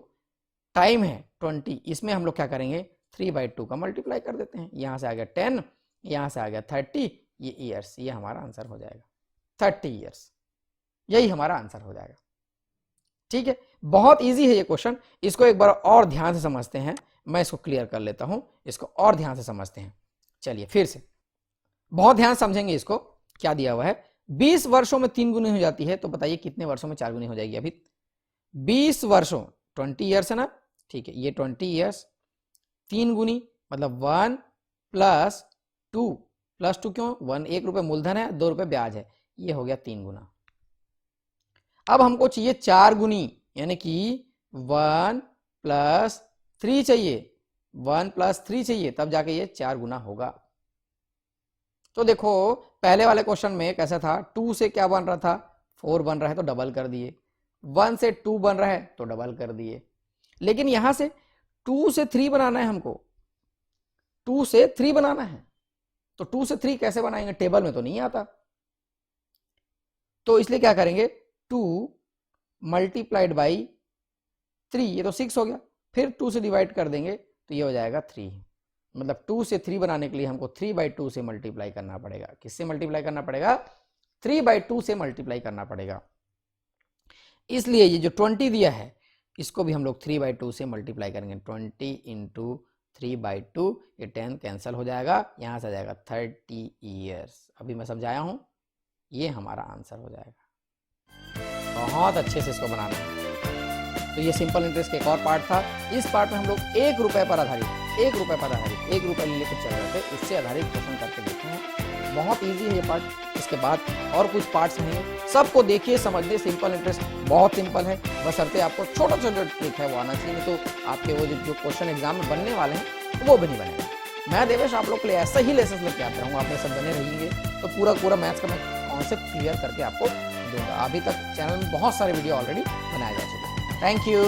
टाइम है 20, इसमें हम लोग क्या करेंगे, 3/2 का मल्टीप्लाई कर देते हैं, यहां से आ गया 10, यहां से आ गया 30, ये ईयर्स, ये हमारा आंसर हो जाएगा 30 ईयर्स, यही हमारा आंसर हो जाएगा। ठीक है, बहुत इजी है ये क्वेश्चन, इसको एक बार और ध्यान से समझते हैं, मैं इसको क्लियर कर लेता हूं, इसको और ध्यान से समझते हैं। चलिए फिर से बहुत ध्यान समझेंगे इसको, क्या दिया हुआ है, 20 वर्षों में 3 गुनी हो जाती है, तो बताइए कितने वर्षों में 4 गुनी हो जाएगी। अभी 20 वर्षों 20 ईयर्स है ना, ठीक है, ये 20 ईयर्स, 3 गुनी मतलब 1 + 2 +2 क्यों? 1 रुपये मूलधन है, 2 रुपये ब्याज है, ये हो गया 3 गुना। अब हमको चाहिए 4 गुनी, यानी कि 1 + 3 चाहिए, 1 + 3 चाहिए, तब जाके ये 4 गुना होगा। तो देखो पहले वाले क्वेश्चन में कैसा था, 2 से क्या बन रहा था, 4 बन रहा है तो डबल कर दिए, 1 से 2 बन रहा है तो डबल कर दिए। लेकिन यहां से 2 से 3 बनाना है हमको, 2 से 3 बनाना है, तो 2 से 3 कैसे बनाएंगे, टेबल में तो नहीं आता। तो इसलिए क्या करेंगे, 2 × 3, ये तो 6 हो गया, फिर 2 से डिवाइड कर देंगे तो ये हो जाएगा 3। मतलब 2 से 3 बनाने के लिए हमको 3/2 से मल्टीप्लाई करना पड़ेगा। किससे मल्टीप्लाई करना पड़ेगा, 3/2 से मल्टीप्लाई करना पड़ेगा। इसलिए ये जो 20 दिया है इसको भी हम लोग 3/2 से मल्टीप्लाई करेंगे। 20 × 3/2, ये 10 कैंसिल हो जाएगा, यहां से आ जाएगा 30 ईयर्स। अभी मैं समझाया हूं, ये हमारा आंसर हो जाएगा। बहुत अच्छे से इसको बनाना है। तो ये सिंपल इंटरेस्ट का एक और पार्ट था। इस पार्ट में हम लोग 1 रुपये पर आधारित 1 रुपये लेकर चल रहे थे, उससे आधारित क्वेश्चन करके देखे हैं। बहुत इजी है ये पार्ट। इसके बाद और कुछ पार्ट्स रहेंगे, सबको देखिए समझिए। सिंपल इंटरेस्ट बहुत सिंपल है, बशर्ते आपको छोटा छोटा ट्रिक है वो आना चाहिए, नहीं तो आपके वो जो क्वेश्चन एग्जाम में बनने वाले हैं वो भी नहीं बनेगा। मैं देवेश आप लोग के लिए ऐसा ही लेसन लेके आता रहूँगा, आप मेरे साथ बने रहेंगे तो पूरा मैथ्स का मैं कॉन्सेप्ट क्लियर करके आपको दूंगा। अभी तक चैनल में बहुत सारे वीडियो ऑलरेडी बनाए जा चुके हैं। Thank you.